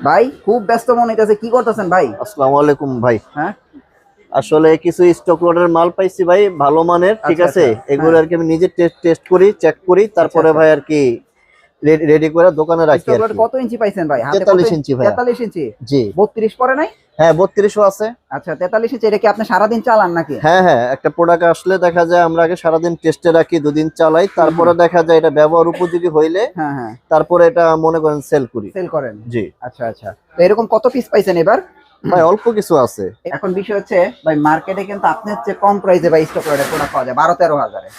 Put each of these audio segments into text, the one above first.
ভাই খুব ব্যস্ত মনে হইতাছে, কি করতেছেন ভাই? আসসালামু আলাইকুম ভাই। হ্যাঁ, আসলে কিছু স্টক লটের মাল পাইছি ভাই, ভালো মানের, ঠিক আচ্ছা আছে। আচ্ছা, এগুলো হ্যাঁ, আর কি আমি নিজে টেস্ট করি, চেক করি, আচ্ছা তারপরে আচ্ছা। ভাই আর কি রেডি করে দোকানে রাখি আর স্টকলেট কি। কত ইঞ্চি পাইছেন ভাই? হাতে কত 43 ইঞ্চি? ইঞ্চি ভাইয়া। 43 ইঞ্চি। জি। 32 পরে নাই? হ্যাঁ, 32ও আছে। আচ্ছা, 43 ইঞ্চি। এটা কি আপনি সারাদিন চালান নাকি? হ্যাঁ হ্যাঁ, একটা প্রোডাক্ট আসলে দেখা যায় আমরা আগে সারাদিন টেস্টে রাখি, দুদিন চালাই, হুম, তারপরে হুম। দেখা যায় এটা ব্যবহার উপযোগী হইলে হ্যাঁ হ্যাঁ, তারপরে এটা মনে করেন সেল করি। সেল করেন। জি আচ্ছা আচ্ছা, তো এরকম কত পিস পাইছেন এবার? ভাই, অল্প কিছু আছে। এখন বিষয় হচ্ছে ভাই, মার্কেটে কিন্তু আপনার চেয়ে কম প্রাইসে ভাই স্টকলেটের প্রোডাক্ট পাওয়া যায় 12-13 হাজারে।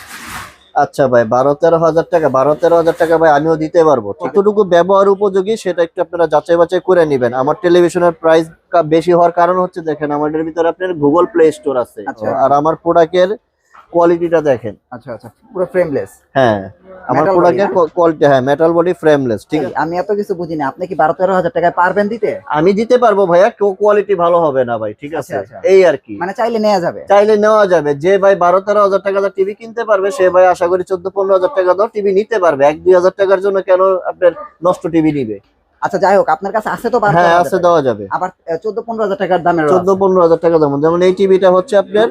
আচ্ছা ভাই, 12-13 হাজার টাকা, 12-13 হাজার টাকা ভাই আমিও দিতে পারবো। কতটুকু ব্যবহার উপযোগী সেটা একটু আপনারা যাচাই বাছাই করে নেবেন। আমার টেলিভিশনের প্রাইস বেশি হওয়ার কারণ হচ্ছে, দেখেন আমাদের ভিতরে আপনার গুগল প্লে স্টোর আছে, আচ্ছা আর আমার প্রোডাক্টের কোয়ালিটিটা দেখেন। আচ্ছা আচ্ছা, পুরো ফ্রেমলেস হ্যাঁ, আমার মেটাল বডি। প্রোডাক্টের কোয়ালিটি, হ্যাঁ, মেটাল বডি, ফ্রেমলেস, ঠিক আছে। আমি এত কিছু বুঝি না, আপনি কি 12-13 হাজার টাকায় পারবেন দিতে? আমি দিতে পারবো ভাইয়া, কোয়ালিটি ভালো হবে না ভাই, ঠিক আছে। আচ্ছা আচ্ছা, এই আর কি, মানে চাইলে নেওয়া যাবে। চাইলে নেওয়া যাবে। যে ভাই 12-13 হাজার টাকা টিভি কিনতে পারবে, সে ভাই আশা করি 14-15 হাজার টাকা দাও টিভি নিতে পারবে। 1-2 হাজার টাকার জন্য কেন আপনার নষ্ট টিভি নিবে? আচ্ছা যাই হোক, আপনার কাছে আছে তো হ্যাঁ 12-13 আছে, হাজার দেওয়া যাবে। আবার 14-15 হাজার টাকার দামের 14-15 হাজার টাকা দাম। যেমন এই টিভিটা হচ্ছে আপনার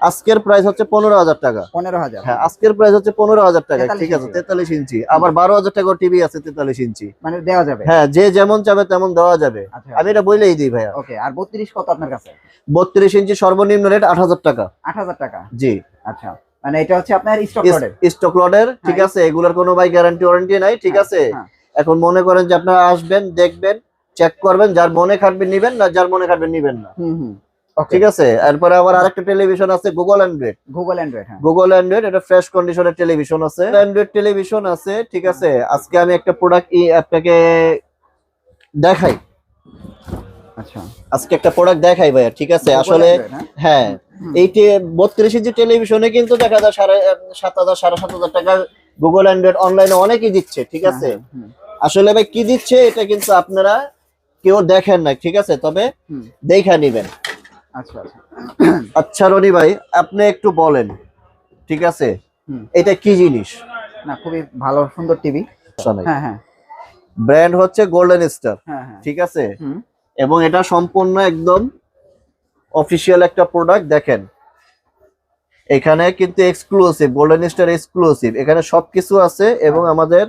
আজকের প্রাইস হচ্ছে 15 হাজার টাকা। 15,000। হ্যাঁ, আজকের প্রাইস হচ্ছে 15 হাজার টাকা, 43 ঠিক আছে। ইঞ্চি। 43 ইঞ্চি, আবার 12 হাজার টাকার টিভি আছে 43 ইঞ্চি। মানে দেওয়া যাবে। হ্যাঁ, যে যেমন চাবে তেমন দেওয়া যাবে। আচ্ছা আমি এটা বলেই দিই ভাইয়া। ওকে, আর 32 কত আপনার কাছে? 32 ইঞ্চি সর্বনিম্ন রেট 8,000 টাকা। 8,000 টাকা। জি। আচ্ছা, মানে এটা হচ্ছে আপনার স্টক লটের। স্টক লটের, ঠিক হ্যাঁ। আছে। এগুলোর কোনো ভাই গ্যারান্টি ওয়ারেন্টি নাই, ঠিক হ্যাঁ, আছে। হ্যাঁ। এখন মনে করেন যে আপনারা আসবেন, দেখবেন, চেক করবেন, যার মনে খাটবে নিবেন, না যার মনে খাটবে নিবেন না, হুম হুম, ওকে। ঠিক আছে। এরপরে আবার আরেকটা টেলিভিশন আছে গুগল অ্যান্ড্রয়েড। গুগল অ্যান্ড্রয়েড, হ্যাঁ। গুগল অ্যান্ড্রয়েড, এটা ফ্রেশ কন্ডিশনের টেলিভিশন আছে, অ্যান্ড্রয়েড টেলিভিশন আছে, ঠিক আছে। আজকে আমি একটা প্রোডাক্ট আপনাকে দেখাই। আচ্ছা, আজকে একটা প্রোডাক্ট দেখাই ভাইয়া, ঠিক আছে। Google আসলে Android, হ্যাঁ? হ্যাঁ, হুম। এই 32 ইঞ্চি টেলিভিশনে কিন্তু দেখা যায় 7,500 7,500 টাকা গুগল অ্যান্ড্রয়েড অনলাইনে অনেকেই দিচ্ছে, ঠিক হ্যাঁ, আছে। হ্যাঁ, হুম, আসলে ভাই কি দিচ্ছে এটা কিন্তু আপনারা কেউ দেখেন না, ঠিক আছে, তবে হুম। দেখা নিবেন। আচ্ছা আচ্ছা, আচ্ছা রনি ভাই, আপনি একটু বলেন, ঠিক আছে, হুম। এটা কি জিনিস? না, খুবই ভালো সুন্দর টিভি। হ্যাঁ হ্যাঁ ব্র্যান্ড হচ্ছে গোল্ডেন স্টার, হ্যাঁ হ্যাঁ, ঠিক আছে। হুম। এবং এটা সম্পূর্ণ একদম অফিসিয়াল একটা প্রোডাক্ট। দেখেন এখানে কিন্তু এক্সক্লুসিভ, গোল্ডেন স্টার এক্সক্লুসিভ, এখানে সবকিছু আছে। এবং আমাদের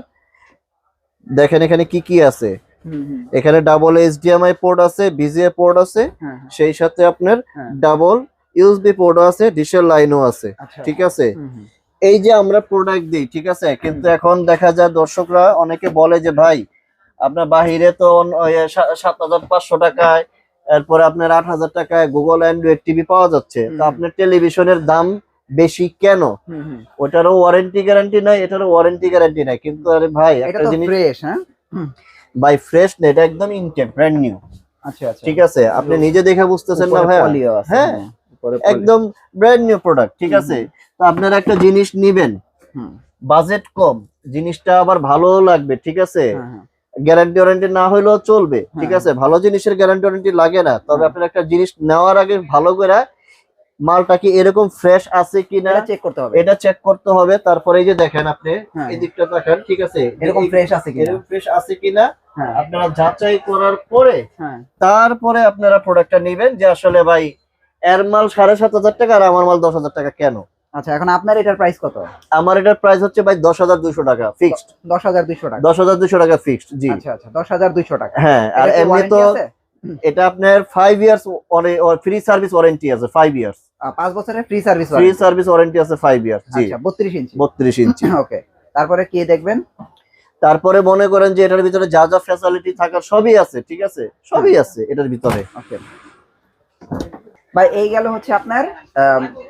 দেখেন এখানে কি কি আছে। হুম, হুম। এখানে ডাবল এইচডিএমআই পোর্ট আছে, বিজিএ পোর্ট আছে, হ্যাঁ হ্যাঁ, সেই সাথে আপনার হ্যাঁ। ডাবল ইউএসবি পোর্ট আছে, ডিশের লাইনও আছে, আচ্ছা, ঠিক আছে। হুম, হুম। এই যে আমরা প্রোডাক্ট দিই, ঠিক আছে, কিন্তু এখন দেখা যায় দর্শকরা অনেকে বলে যে ভাই আপনার বাহিরে তো 7,500 টাকায়, এরপরে আপনার 8,000 টাকায় গুগল অ্যান্ড্রয়েড টিভি পাওয়া যাচ্ছে, তো আপনার টেলিভিশনের দাম বেশি কেন? হুম, হুম। ওটারও ওয়ারেন্টি গ্যারান্টি নাই, এটারও ওয়ারেন্টি গ্যারান্টি নাই, কিন্তু আরে ভাই এটা একটা তো জিনিস ফ্রেশ, হ্যাঁ। হুম। ভাই ফ্রেশ না, এটা একদম ইনটেক ব্র্যান্ড নিউ, আচ্ছা আচ্ছা, ঠিক আছে। আপনি নিজে দেখে বুঝতেছেন না উপরে ভাই? পলিও আছে, হ্যাঁ, উপরে পলি। একদম ব্র্যান্ড নিউ প্রোডাক্ট, ঠিক হুম, আছে। তো আপনারা একটা জিনিস নিবেন, হুম। বাজেট কম, জিনিসটা আবার ভালোও লাগবে, ঠিক আছে। হ্যাঁ হ্যাঁ, গ্যারান্টি ওয়ারেন্টি না হইলেও চলবে, ঠিক হ্যাঁ। আছে। ভালো জিনিসের গ্যারান্টি ওয়ারেন্টি লাগে না, তবে হ্যাঁ। আপনার একটা জিনিস নেওয়ার আগে ভালো করে মালটা কি এরকম ফ্রেশ আছে কিনা এটা চেক করতে হবে। এটা চেক করতে হবে। তারপরে এই যে দেখেন আপনি হ্যাঁ। এই দিকটা দেখেন, ঠিক আছে, এরকম ফ্রেশ আছে কিনা। এরকম ফ্রেশ আছে কিনা হ্যাঁ আপনারা যাচাই করার পরে হ্যাঁ, তারপরে আপনারা প্রোডাক্টটা নেবেন, যে আসলে ভাই এর মাল 7,500 টাকা আর আমার মাল 10,000 টাকা কেন। আচ্ছা, এখন আপনার এটার প্রাইস কত? আমার এটার প্রাইস হচ্ছে ভাই 10,200 টাকা ফিক্সড। 10,200 টাকা। 10,200 টাকা ফিক্সড, জি। আচ্ছা আচ্ছা, 10,200 টাকা। হ্যাঁ, আর এটা কি এমনি তো ওয়ারেন্টি আছে? এটা আপনার 5 ইয়ার্স ফ্রি সার্ভিস ওয়ারেন্টি আছে, 5 ইয়ার্স 5 বছরের free service free service warranty আছে, 5 ইয়ার্স, জি। আচ্ছা, 32 ইঞ্চি। 32 ইঞ্চি। ওকে, তারপরে কি দেখবেন? তারপরে মনে করেন যে এটার ভিতরে যা যা ফ্যাসিলিটি থাকার সবই আছে, ঠিক আছে, সবই আছে এটার ভিতরে। ওকে ভাই, এই গেল হচ্ছে আপনার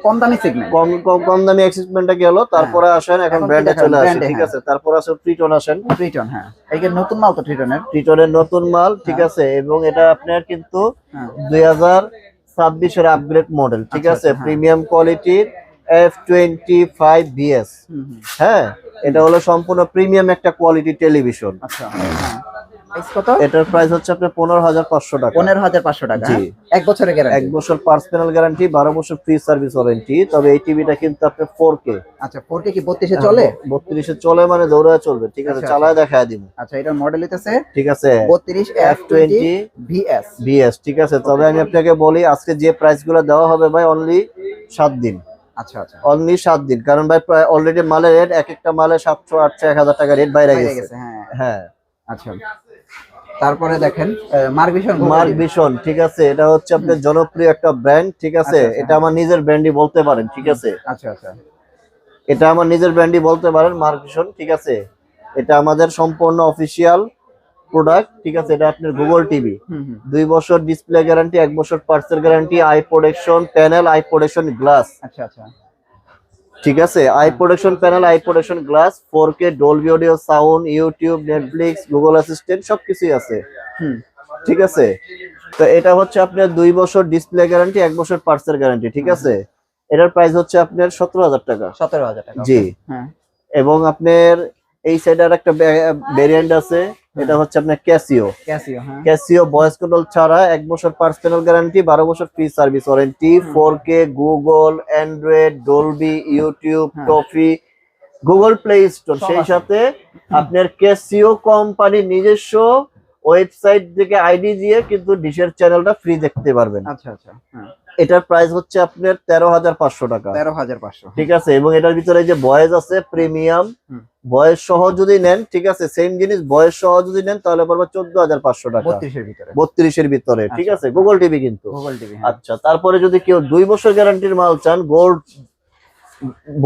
কম দামি সেগমেন্ট। কম কম কম দামি অ্যাসেসমেন্টটা গেল। তারপরে আসেন এখন এখন কি ব্র্যান্ডে দেখাবেন? চলে আসে, ব্র্যান্ডে, ঠিক হ্যাঁ। আছে। তারপর আসে ট্রিটন, আসেন ট্রিটন, হ্যাঁ। এই যে নতুন মাল তো ট্রিটনের। ট্রিটনের নতুন মাল, ঠিক হ্যাঁ। আছে। এবং এটা আপনার কিন্তু হ্যাঁ। 2026 এর আপগ্রেড মডেল, ঠিক আচ্ছা, আছে। আচ্ছা, হ্যাঁ। প্রিমিয়াম কোয়ালিটির F25 BS, হুম হুম, হ্যাঁ। এটা হলো সম্পূর্ণ প্রিমিয়াম একটা কোয়ালিটি টেলিভিশন। আচ্ছা, হ্যাঁ। প্রাইস কত? এটার প্রাইস হচ্ছে আপনার 15,500 টাকা। 15,500 টাকা। জি। 1 বছরের গ্যারান্টি। 1 বছর পার্সোনাল গ্যারান্টি, 12 বছর ফ্রি সার্ভিস ওয়ারেন্টি। তবে এই টিভিটা কিন্তু আপনার 4K। আচ্ছা 4K কি 32 এ চলে? 32 এ চলে মানে দৌড়ায় চলবে, ঠিক আছে? আচ্ছা, চালায় দেখায় দিব। আচ্ছা এটার মডেল হইতাছে ঠিক আছে 32 F20 VS। বিএস, ঠিক আছে। তবে আমি আপনাকে বলি আজকে যে প্রাইসগুলো দেওয়া হবে ভাই অনলি 7 দিন। আচ্ছা আচ্ছা অনলি 7 দিন, কারণ ভাই প্রায় অলরেডি মালের রেট এক একটা মালে 700 800 1000 টাকা রেট বাইরে বাইরে গেছে। গেছে, হ্যাঁ হ্যাঁ। আচ্ছা তারপরে দেখেন মার্কভিশন। মার্কভিশন, ঠিক আছে, এটা হচ্ছে আপনার জনপ্রিয় একটা ব্র্যান্ড, ঠিক আছে। আচ্ছা, আচ্ছা। এটা আমার নিজের ব্র্যান্ডই বলতে পারেন, ঠিক আছে। আচ্ছা আচ্ছা এটা আমার নিজের ব্র্যান্ডই বলতে পারেন, মার্কভিশন, ঠিক আছে। এটা আমাদের সম্পূর্ণ অফিসিয়াল প্রোডাক্ট, ঠিক আছে। এটা আপনার গুগল টিভি, 2 বছর ডিসপ্লে গ্যারান্টি, 1 বছর পার্টসের guarantee, eye protection panel, eye protection glass, আচ্ছা আচ্ছা ঠিক আছে। Eye protection panel, eye protection glass, 4K Dolby audio sound, YouTube, Netflix, Google assistant সবকিছুই আছে, ঠিক আছে। তো এটা হচ্ছে আপনার 2 বছর ডিসপ্লে গ্যারান্টি, 1 বছর পার্টসের গ্যারান্টি, ঠিক আছে। এটার প্রাইস হচ্ছে আপনার 17,000 টাকা। 17,000 টাকা। জি। হ্যাঁ এবং আপনার এই সাইডে আর একটা ভেরিয়েন্ট আছে, এটা হচ্ছে আপনার ক্যাসিও। হ্যাঁ ক্যাসিও ভয়েস কন্ট্রোল ছাড়া 1 বছর পার্সোনাল গ্যারান্টি, 12 বছর free service warranty, 4K Google, Android, Dolby, YouTube, toffee, Google play store, সব সেই আছে। সাথে আপনার ক্যাসিও কোম্পানির নিজস্ব ওয়েবসাইট থেকে আইডি দিয়ে কিন্তু ডিশের চ্যানেলটা ফ্রি দেখতে পারবেন। আচ্ছা আচ্ছা হ্যাঁ এটার প্রাইস হচ্ছে আপনার 13,500 টাকা। 13,500 ঠিক আছে। এবং এটার ভিতরে যে ভয়েস আছে প্রিমিয়াম, ভয়েস সহ যদি নেন, ঠিক আছে, সেম জিনিস ভয়েস সহ যদি নেন তাহলে পড়বে 14,500 টাকা। 32 এর ভিতরে। 32 এর ভিতরে, ঠিক আছে। গুগল টিভি কিন্তু। Google TV. আচ্ছা, তারপরে যদি কেউ 2 বছর গ্যারান্টির মাল চান, গোল্ড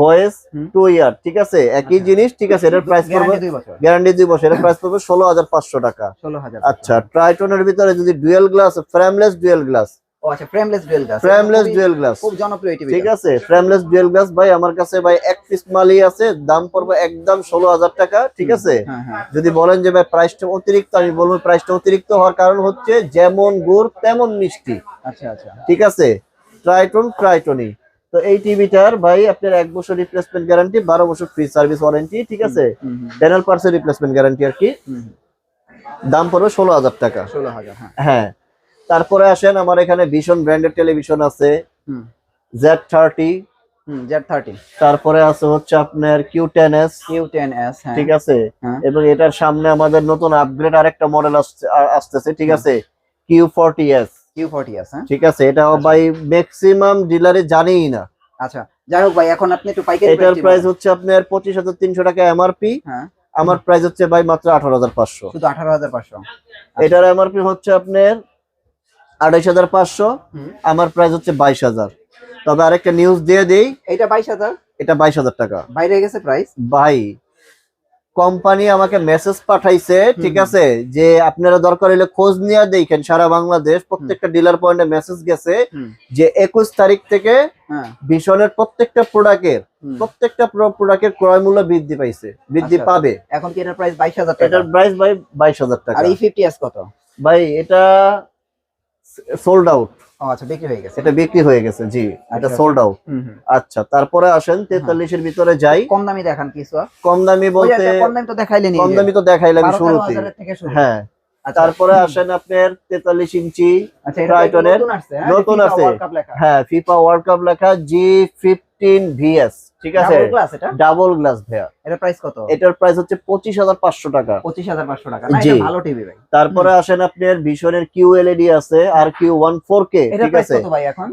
ভয়েস 2 ইয়ার, ঠিক আছে, একই জিনিস, ঠিক আছে। এটার প্রাইস পড়বে গ্যারান্টি 2 বছর, এটার প্রাইস পড়বে 16,500 টাকা। 16,000। আচ্ছা, ট্রাইটনের ভিতরে যদি dual glass, frameless dual glass, ও আচ্ছা frameless dual glass. Frameless dual glass খুব জনপ্রিয় টিভি, ঠিক আছে। ফ্রেমলেস ডুয়াল গ্লাস ভাই আমার কাছে ভাই এক পিস মালই আছে, দাম পড়বে একদম 16,000 টাকা, ঠিক আছে। যদি বলেন যে ভাই প্রাইসটা অতিরিক্ত, আমি বলবো প্রাইসটা অতিরিক্ত হওয়ার কারণ হচ্ছে যেমন গুড় তেমন মিষ্টি। আচ্ছা আচ্ছা ঠিক আছে। ট্রাইটনই তো এই টিভিটার ভাই আপনার 1 বছর রিপ্লেসমেন্ট গ্যারান্টি, 12 বছর ফ্রি সার্ভিস ওয়ারেন্টি, ঠিক আছে। প্যানেল পার্টসের রিপ্লেসমেন্ট গ্যারান্টি আর কি। দাম পড়বে 16,000 টাকা। 16,000 হ্যাঁ। তারপরে আসেন আমার এখানে ভীষণ ব্র্যান্ডের টেলিভিশন আছে, Z30, Z30। তারপরে আছে হচ্ছে আপনার Q10s, হ্যাঁ ঠিক আছে। এবং এটার সামনে আমাদের নতুন আপগ্রেড আরেকটা মডেল আসতেছে, ঠিক আছে, Q40s, হ্যাঁ ঠিক আছে। এটা ভাই ম্যাক্সিমাম ডিলারে জানেই না। আচ্ছা যাই হোক ভাই, এখন আপনি একটু পাইকারি এটার প্রাইস হচ্ছে আপনার 25,300 টাকা এমআরপি। হ্যাঁ আমার প্রাইস হচ্ছে ভাই মাত্র 18,500। শুধু 18,500। এটার এমআরপি হচ্ছে আপনার 28,500, আমার প্রাইস হচ্ছে 22,000। তবে আরেকটা নিউজ দিয়ে দেই, এটা 22,000, এটা 22,000 টাকা বাইরে গেছে প্রাইস। ভাই কোম্পানি আমাকে মেসেজ পাঠাইছে, ঠিক আছে, যে আপনারা দরকার হলে খোঁজ নিয়ে দেখেন, সারা বাংলাদেশ প্রত্যেকটা ডিলার পয়েন্টে মেসেজ গেছে যে 21 তারিখ থেকে ভীষণের প্রত্যেকটা প্রোডাক্টের ক্রয় মূল্য বৃদ্ধি পাবে। এখন কি এটার প্রাইস 22,000 টাকা? এটার প্রাইস ভাই 22,000 টাকা। আর E50s কত ভাই এটা সোল্ড আউট। ও আচ্ছা বিক্রি হয়ে গেছে। এটা বিক্রি হয়ে গেছে, জি, এটা সোল্ড আউট। আচ্ছা, তারপরে আসেন 43 এর ভিতরে যাই। কম দামি দেখান কিছু। কম দামি বলতে কম দামি তো দেখাইলেনই, কম দামি তো দেখাইলাম শুরুতে। হ্যাঁ। তারপরে আসেন আপনার 43 ইঞ্চি ট্রাইটনের নতুন আছে, হ্যাঁ, ফিফা ওয়ার্ল্ড কাপ লেখা G15VS, ঠিক আছে, ডাবল গ্লাস ভাইয়া। এটার প্রাইস কত? এটার প্রাইস হচ্ছে 25,500 টাকা। 25,500 টাকা। না, এটা ভালো টিভি ভাই। তারপরে আসেন আপনার ভীষণের QLED আছে আর Q1 4K, ঠিক আছে।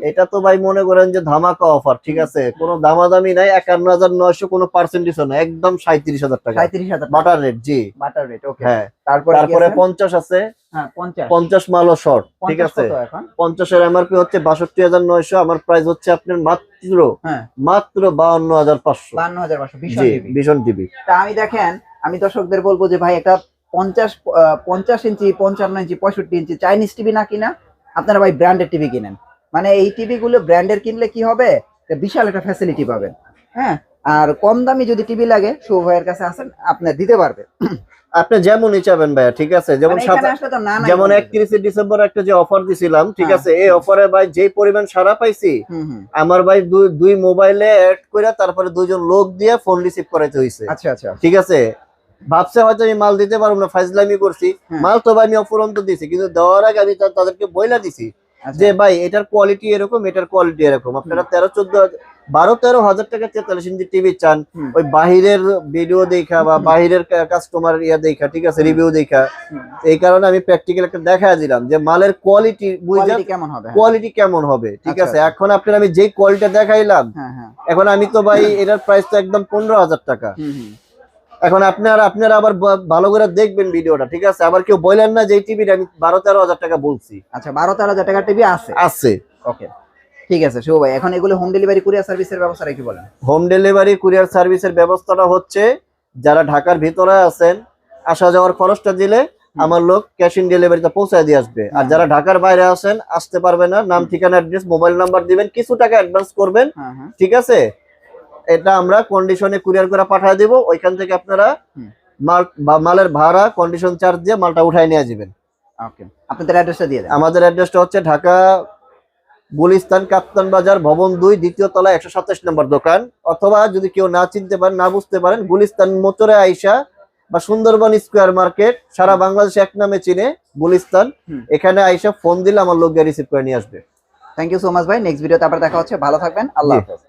এটা তো ভাই মনে করেন যে ধামাকা অফার, ঠিক আছে, কোনো দামাদামি নাই, 51,900, কোনো পার্সেন্টেজ না, একদম 37,000 টাকা। 37,000 বাটার রেট, জি, বাটার রেট, ওকে। হ্যাঁ। তারপরে 50 আছে, হ্যাঁ 50 মালও শর্ট, ঠিক আছে। 50 এর এমআরপি হচ্ছে 62,900, আমার প্রাইস হচ্ছে আপনার মাত্র 52,500। 52,500 ভীষণ টিভি। তা আমি দেখেন, আমি দর্শকদের বলবো যে ভাই একটা 50 ইঞ্চি, 55 ইঞ্চি, 65 ইঞ্চি চাইনিজ টিভি না কিনা আপনারা ভাই ব্র্যান্ডের টিভি কিনেন। মানে এই টিভি গুলো ব্র্যান্ডের কিনলে কি হবে, বিশাল একটা ফ্যাসিলিটি পাবেন। হ্যাঁ, আর কম দামি যদি টিভি লাগে, শুভ ভাইয়ের কাছে আসেন, আপনি দিতে পারবে। আপনি যেমনই চাবেন ভাইয়া, ঠিক আছে। যেমন 31 ডিসেম্বর একটা যে অফার দিছিলাম, ঠিক আছে, এই অফারে ভাই যে পরিমাণ সারা পাইছি, আমার ভাই দুই মোবাইলে অ্যাড করে তারপরে দুইজন লোক দিয়ে ফোন রিসিভ করাইতে হইছে। আচ্ছা আচ্ছা, ঠিক আছে। ভাবছে হয়তো আমি মাল দিতে পারবো না, ফাইজলামি করছি। হ্যাঁ। মাল তো ভাই আমি অফুরন্ত দিছি, কিন্তু দেওয়ার আগে আমি তাদেরকে বইলা দিছি আচ্ছা। যে ভাই এটার কোয়ালিটি এরকম, এটার কোয়ালিটি এরকম। আপনারা 13-14 12-13 হাজার টাকা 43 ইঞ্চি টিভি চান, হুম। ওই বাহিরের ভিডিও দেখা বা বাহিরের কাস্টমার দেখা, ঠিক আছে, রিভিউ দেখা। এই কারণে আমি প্র্যাকটিক্যাল একটা দেখা দিলাম যে মালের কোয়ালিটি বুঝা, কোয়ালিটি কেমন হবে? হ্যাঁ। কোয়ালিটি কেমন হবে, ঠিক আচ্ছা, আছে। আচ্ছা। এখন আপনার আমি যেই কোয়ালিটি দেখাইলাম, হ্যাঁ হ্যাঁ। এখন আমি তো ভাই এটার প্রাইস তো একদম 15,000 টাকা। হুম হুম। এখন আপনারা আবার ভালো করে দেখবেন ভিডিওটা, ঠিক আছে। আবার কেউ বললেন না যে এই টিভিটা আমি 12-13 হাজার টাকা বলছি। আচ্ছা, 12-13 হাজার টাকার টিভি আছে। আছে। ওকে, ঠিক আছে শুভ ভাই। এখন এগুলো হোম ডেলিভারি কুরিয়ার সার্ভিসের ব্যবস্থা কি বলেন? হোম ডেলিভারি কুরিয়ার সার্ভিসের ব্যবস্থাটা হচ্ছে, যারা ঢাকার ভিতরে আছেন আসা যাওয়ার খরচটা দিলে আমার লোক ক্যাশ ইন ডেলিভারিতে পৌঁছায় দিয়ে আসবে। আর যারা ঢাকার বাইরে আছেন, আসতে পারবে না, নাম ঠিকানা অ্যাড্রেস মোবাইল নাম্বার দিবেন, কিছু টাকা অ্যাডভান্স করবেন, হ্যাঁ হ্যাঁ। ঠিক আছে। এটা আমরা কন্ডিশনে কুরিয়ার করে পাঠিয়ে দেব। ওইখান থেকে আপনারা মালের ভাড়া কন্ডিশন চার্জ দিয়ে মালটা উঠায় নিয়ে যাবেন। ওকে, আপনাদের অ্যাড্রেসটা দিয়ে দেন। আমাদের অ্যাড্রেসটা হচ্ছে ঢাকা গুলিস্তান কাপ্তান বাজার ভবন 2 দ্বিতীয় তলা 127 নম্বর দোকান। অথবা যদি কেউ না চিনতে পারেন, না বুঝতে পারেন, গুলিস্তান মোচরে আইসা বা সুন্দরবন স্কোয়ার মার্কেট, সারা বাংলাদেশে এক নামে চিনে গুলিস্তান, এখানে আইসা ফোন দিলে আমার লোক রিসিভ করে নিয়ে আসবে। থ্যাংক ইউ সো মাচ ভাই। নেক্সট ভিডিওতে আবার দেখা হচ্ছে। ভালো থাকবেন। আল্লাহ হাফেজ।